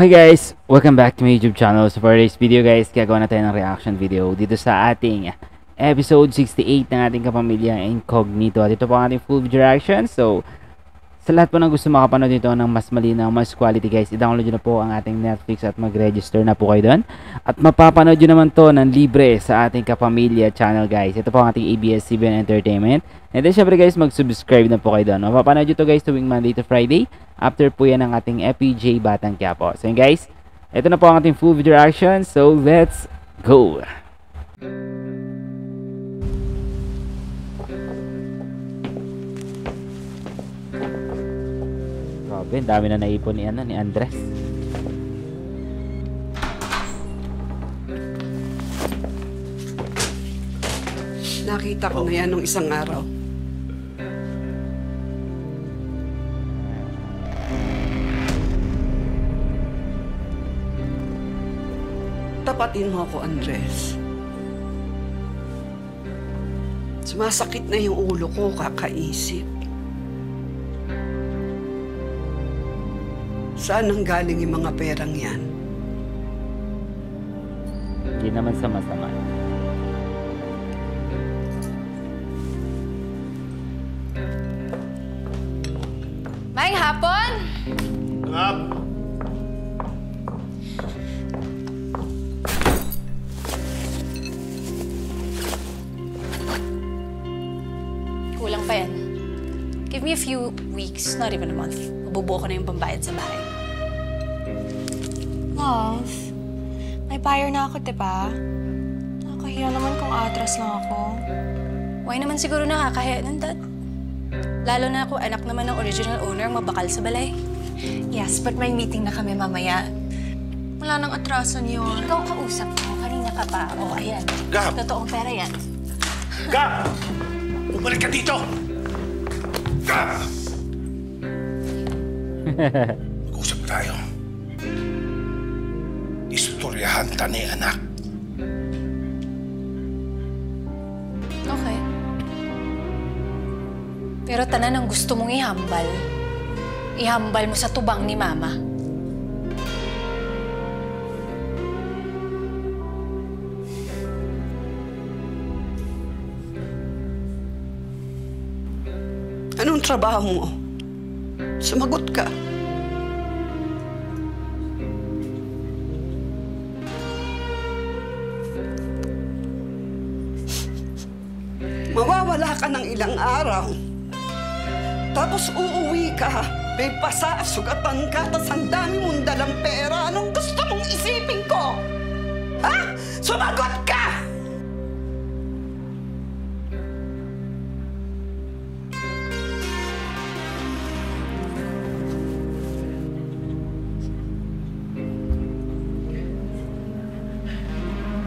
Hi guys! Welcome back to my YouTube channel. So for today's video guys, gagawa na tayo ng reaction video dito sa ating episode 68 ng ating kapamilya Incognito. At ito po ang ating full video reaction. So sa lahat po ng gusto makapanood dito ng mas malinaw, mas quality guys, i-download nyo na po ang ating Netflix at mag-register na po kayo doon. At mapapanood nyo naman to ng libre sa ating kapamilya channel guys. Ito po ang ating ABS-CBN Entertainment. And then syempre guys, mag-subscribe na po kayo doon. Mapapanood nyo to guys tuwing Monday to Friday. After po yan ng ating FPJ Batang Quiapo. So yun guys, ito na po ang ating full video reaction. So let's go! Grabe, dami na naipon ni Andres. Nakita ko na yan nung isang araw. Tapatin mo ako, Andres. Sumasakit na yung ulo ko kakaisip. Saan ang galing yung mga perang yan? Hindi naman sama-sama. Maayong hapon! Ngap! Kulang pa yan. Give me a few weeks, not even a month. Mabubuo ko na yung pambayad sa bahay. Love, may buyer na ako, diba? Nakakahiya naman kung atras lang ako. Why naman siguro nakakahiya ng dad? Lalo na ako, anak naman ng original owner, mabakal sa balay. Yes, but may meeting na kami mamaya. Wala nang atrasan yun. Ikaw kausap mo, kanina ka pa. O, ayan. Gab! Totoong pera yan. Gab! Bumalik ka dito! Gab! Mag-usap tayo. Istoryahan ta ni anak. Okay. Pero tanan ang gusto mong ihambal. Ihambal mo sa tubang ni Mama. Anong trabaho mo? Sumagot ka. Mawawala ka ng ilang araw. Tapos uuwi ka. May pasa, sugatan ka, tas ang dami mong dalang pera. Anong gusto mong isipin ko? Ha? Sumagot ka!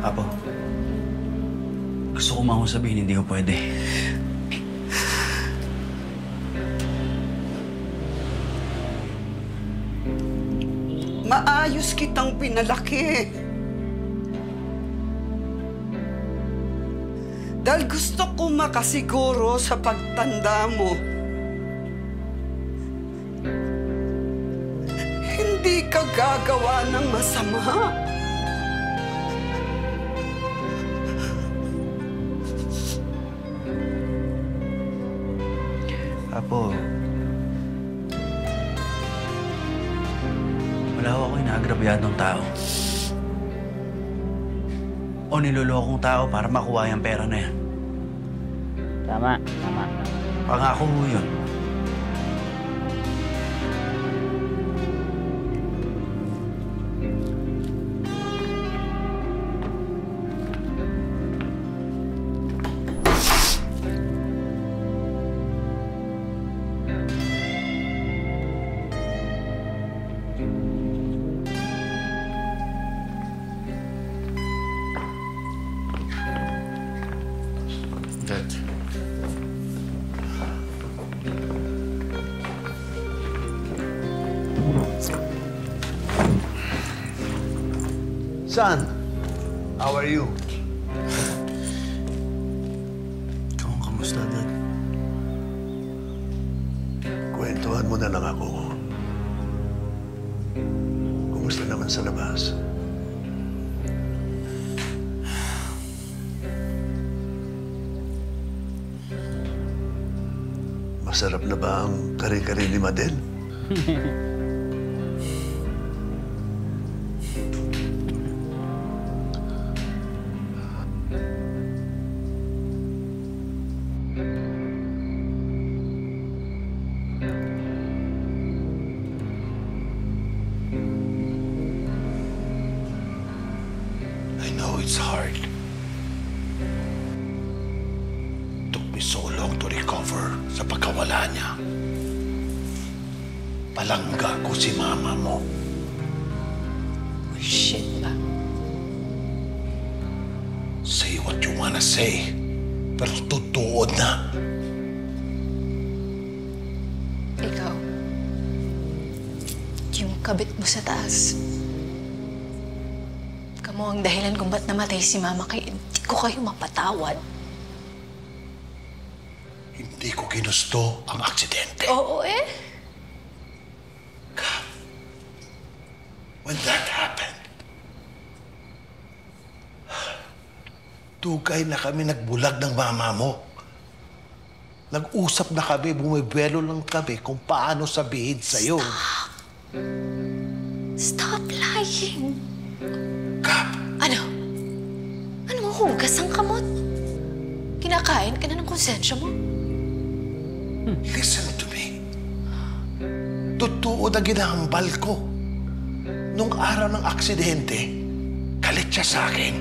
Apo, gusto ko mang sabihin, hindi ko pwede. Maayos kitang pinalaki. Dahil gusto ko makasiguro sa pagtanda mo. Hindi ka gagawa ng masama. Apo, wala ako inaagrabyadong tao. O nilolokong tao para makuha yung pera na yan. Tama. Pangako mo yun. Dad. Son, how are you? Ikaw ang kamusta, Dad? Kwentuhan mo na lang ako. Kung Kamusta naman sa labas? Masarap na ba ang kare-kare ni Madel? I know it's hard. Took me so long to recover sa pagkawala niya. Palangga ko si mama mo. Shit ba? Say what you wanna say, pero tutuod na. Ikaw, yung kabit mo sa taas. Kamu ang dahilan kung ba't namatay si Mama kaya hindi ko kayo mapatawad. Hindi ko ginusto ang aksidente. Oo eh. When that happened, tugay na kami nagbulag ng mama mo. Nag-usap na kami, bumibelo lang kami kung paano sabihin sa'yo. Stop lying. Kap, Ano? Ano mo hugas ang kamot? Kinakain ka na ng konsensya mo? listen to me. Totoo na ginahambal ko. Nung araw ng aksidente, galit siya sa akin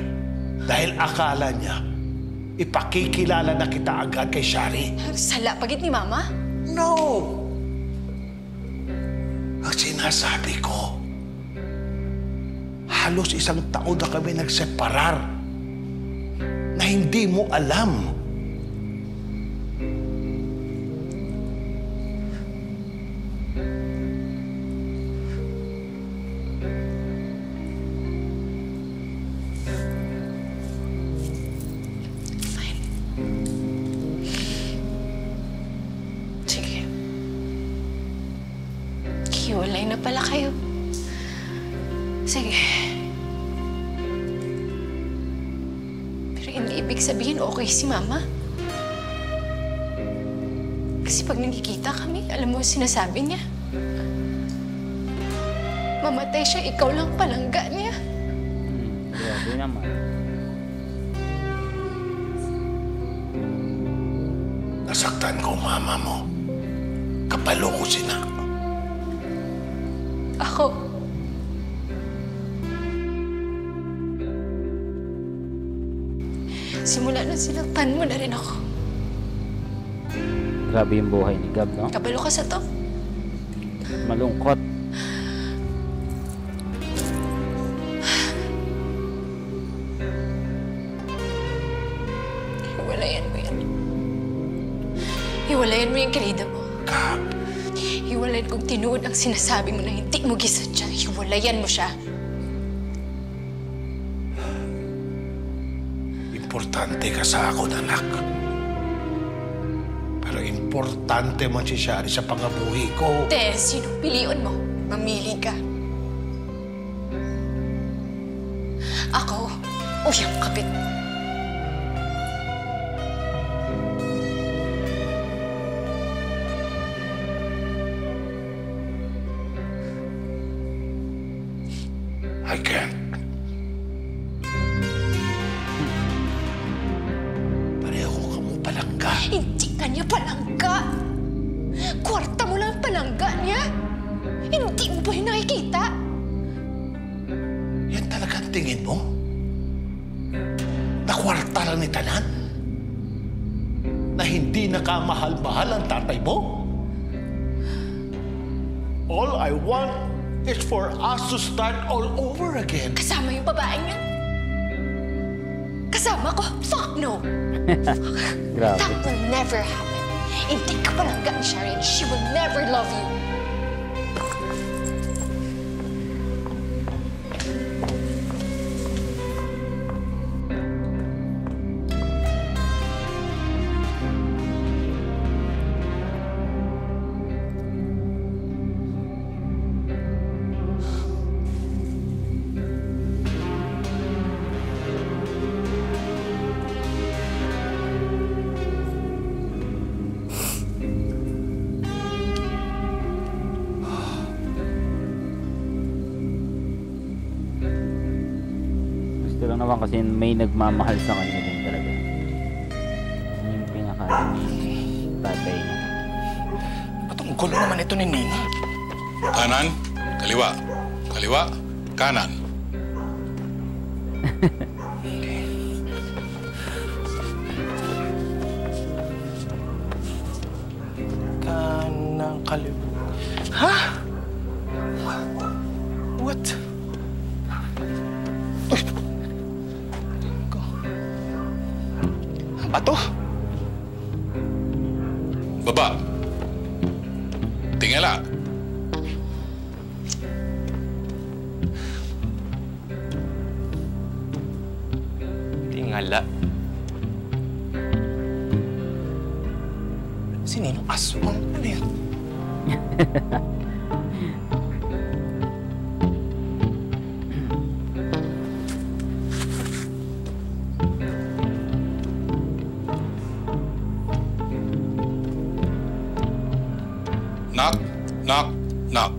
dahil akala niya ipakikilala na kita agad kay Shari. Sala pagit ni Mama? No! Ang sinasabi ko, halos 1 taon na kami nagseparar na hindi mo alam. Fine. Sige. Hiwalay na pala kayo. Sige. Pero hindi ibig sabihin okay si Mama. Kasi pag nakikita kami, alam mo sinasabi niya. Mamatay siya, ikaw lang palangga niya. Grabe naman. Nasaktan ko mama mo. Kapalo ko sina. Ako, simula nung sinaktan mo na rin ako. Grabe yung buhay ni Gab, no? Kabalo ka sa to. Malungkot. Hiwalayan mo yan. Hiwalayan mo yung kirida mo. Kap, Hiwalayan kung tinuod ang sinasabi mo na hindi mo gisadya. Hiwalayan mo siya. importante ka sa akin, anak. Pero importante man si Shari sa pangabuhi ko. Te, sino piliin mo? Mamili ka. Ako o yung kapit mo? I can't. Pareho ka mo palangga. Hindi ka niya palangga. Kwarta mo lang palangga niya. Hindi mo ba yung nakikita? Yan talagang tingin mo? Na kwarta lang ni Tanan? Na hindi nakamahal-mahal ang tatay mo? All I want is for us to start all over again. Kasama yung babaeng yan? Kasama ko? Fuck no! Grabe. That will never happen. Hindi ka palangga ni Shari and she will never love you. naman kasi may nagmamahal sa kanya din talaga. Yun yung pinaka tatay niya. Ba't ang gulo naman ito ni Nina? Kanan, kaliwa. Kaliwa, kanan. Kanang kaliwa. Ha? What? Bato? Baba. Tingala. Tingala. Si Ninong Aswang? Ano yan? Knock, knock, knock.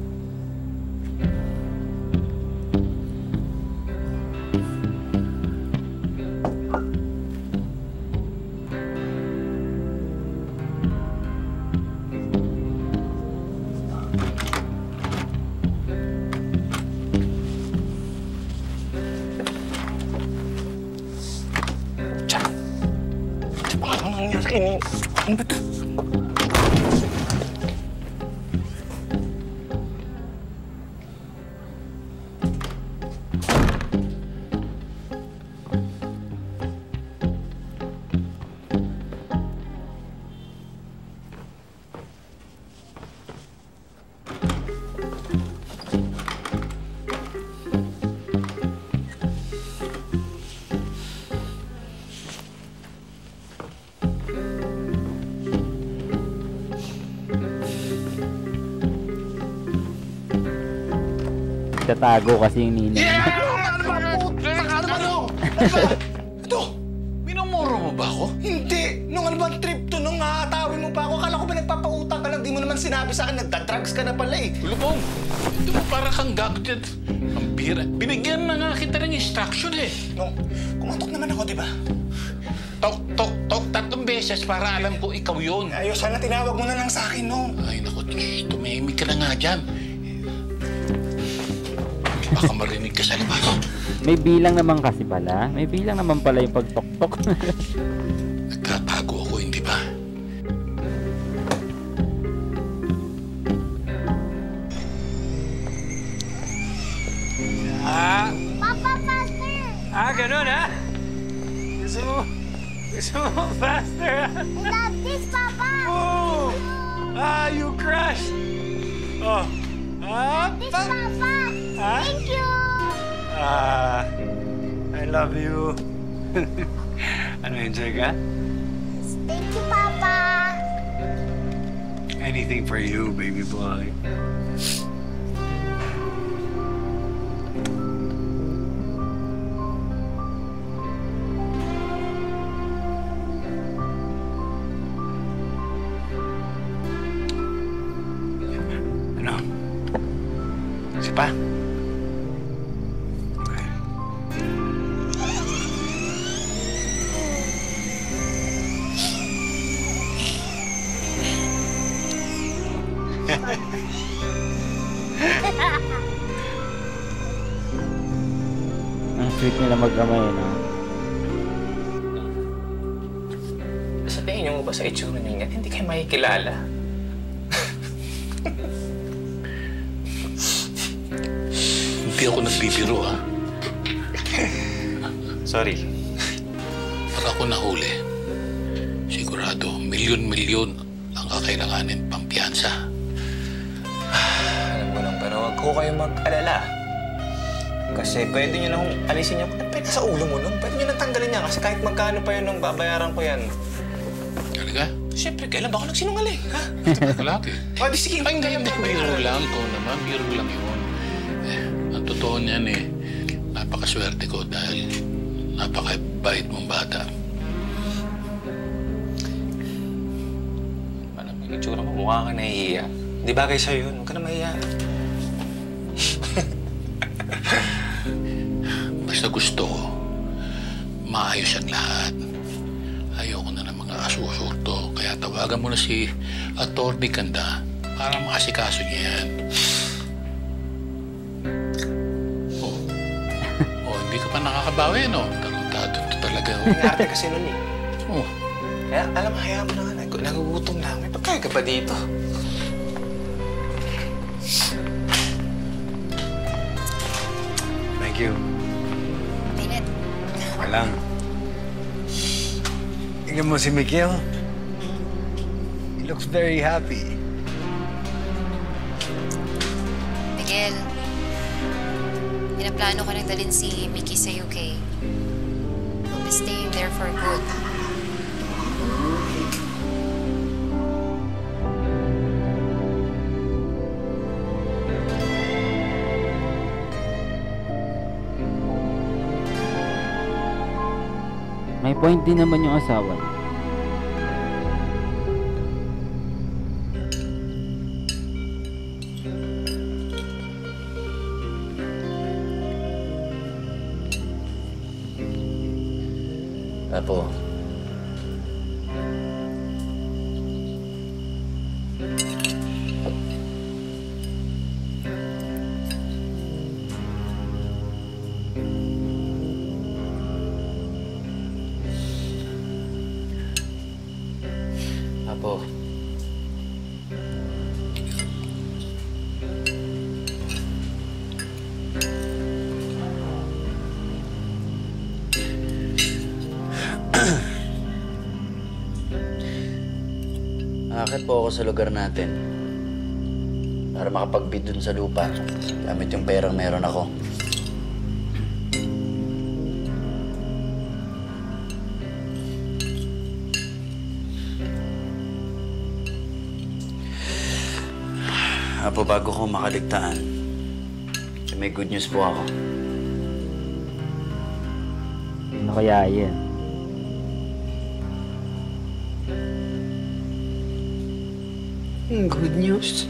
Ano nangyari kay Nina? Ano ba ito? Tatago kasi yung ninang. Ito! Minumuro mo ba ako? Hindi! Nung ano bang trip to, nung nakatawin mo pa ako, akala ko ba nagpapautang ka lang, di mo naman sinabi sa akin, nagda-drugs ka na pala eh. Lubong, ito mo para kang gadget. Ang bira. Binigyan na nga kita ng instruction eh. Nung kumatok naman ako, di ba? Tok, tok, tok, 3 beses para alam ko ikaw yun. Ayos, sana tinawag mo na lang sa akin, no? Ay, naku, tumimik ka na nga dyan. Baka marinig ka sa labas. May bilang naman kasi pala. May bilang naman pala yung pagtok-tok. Nagtatago ako, hindi ba? Papa, faster! Ganun ha? Gusto mo faster ha? I love this, Papa! Oh! You crashed! Oh! This, Papa! Thank you! I love you. Ano, enjoy ka? Thank you, Papa! Anything for you, baby boy. Ano? Isa pa? Ang sweet nila mag-amay, no? Sa tingin niyo ba sa itsura niyo yan, hindi kayo makikilala? Hindi ako nagbibiro, ha? Sorry. Pag ako nahuli, sigurado, milyon-milyon ang kakailanganin pampiyansa. Alam ko lang, pero huwag ko kayo mag-alala. Kasi pwede nyo nang alisin yung... Pwede sa ulo mo nun. Pwede nyo nang tanggalin niya. Kasi kahit magkano pa yun nung babayaran ko yan. Talaga? Siyempre, kailan ba ako nagsinungaling, ha? Lagi. O, di sige. Ay, hindi, biro lang ko naman. Biro lang yun. Ang totoo niyan eh, napakaswerte ko dahil napakabait mong bata. Paano mo yung itsura mo? Mukha ka nahihiya. Di bagay sa'yo yun. Huwag ka na mahiya. Basta gusto ko, maayos ang lahat. Ayoko na ng mga asusurto, kaya tawagan mo na si Atty. Ganda para makasikaso niya yan. Hindi ka pa nakakabawi, no? Tarantado to talaga. Ang arte kasi nun eh. Oh. Kaya alam, hayaan mo na nga. Nagugutom lang. May pagkain ka ba dito? Thank you. Tinit. Walang. Tingnan mo si Miguel. He looks very happy. Miguel, pinaplano ko nang dalhin si Mickey sa UK. We'll be staying there for good. May point din naman yung asawa niya. Apo. Apo. Akit po ako sa lugar natin para makapagbid dun sa lupa gamit yung perang meron ako. Apo, bago ko makaligtaan, may good news po ako. Ano kaya yan? Good news.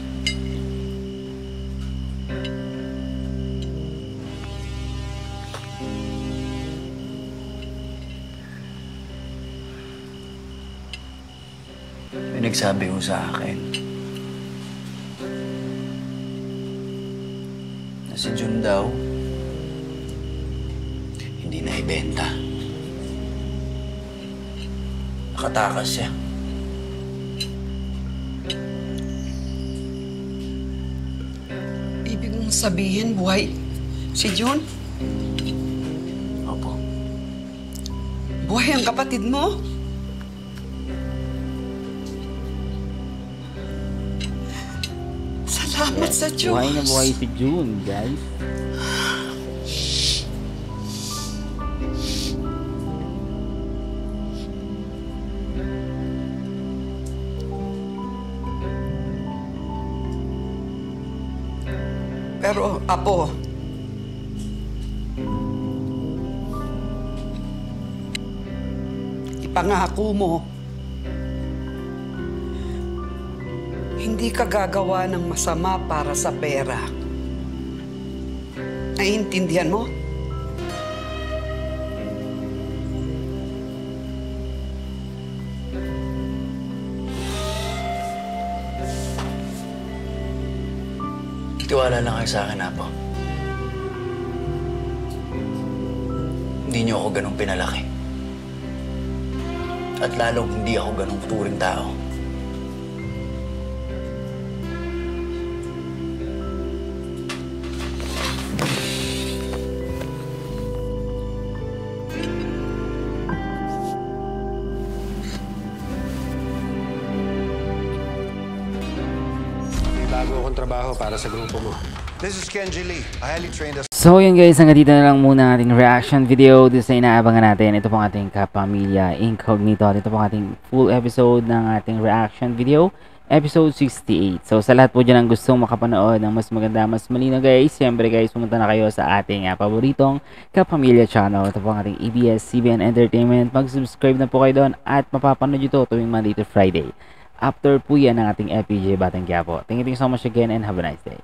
May nagsabi ko sa akin na si Jun daw hindi na ibenta. Nakatakas siya. Ibig mong sabihin, buhay si Jun? Opo. Buhay ang kapatid mo? Salamat sa Diyos. Buhay na buhay si June, guys. Pero, Apo, ipangako mo, hindi ka gagawa ng masama para sa pera. Naiintindihan mo? Tiwala lang kayo sa akin, Apo. Hindi niyo ako ganun pinalaki. At lalong hindi ako ganun turing tao. Bago akong trabaho para sa grupo mo. This is Kenji Lee, a highly trained... So yun guys, hanggang dito na lang muna ang ating reaction video dito sa inaabangan natin. Ito pong ating Kapamilya Incognito. Ito pong ating full episode ng ating reaction video, episode 68. So sa lahat po dyan ang gustong makapanood ng mas maganda, mas malinaw guys, siyempre guys, pumunta na kayo sa ating paboritong Kapamilya channel. Ito po ang ating ABS-CBN Entertainment. Mag-subscribe na po kayo doon at mapapanood nyo ito tuwing Monday to Friday. After po yan ang ating FPJ Batang Quiapo. Thank you so much again and have a nice day.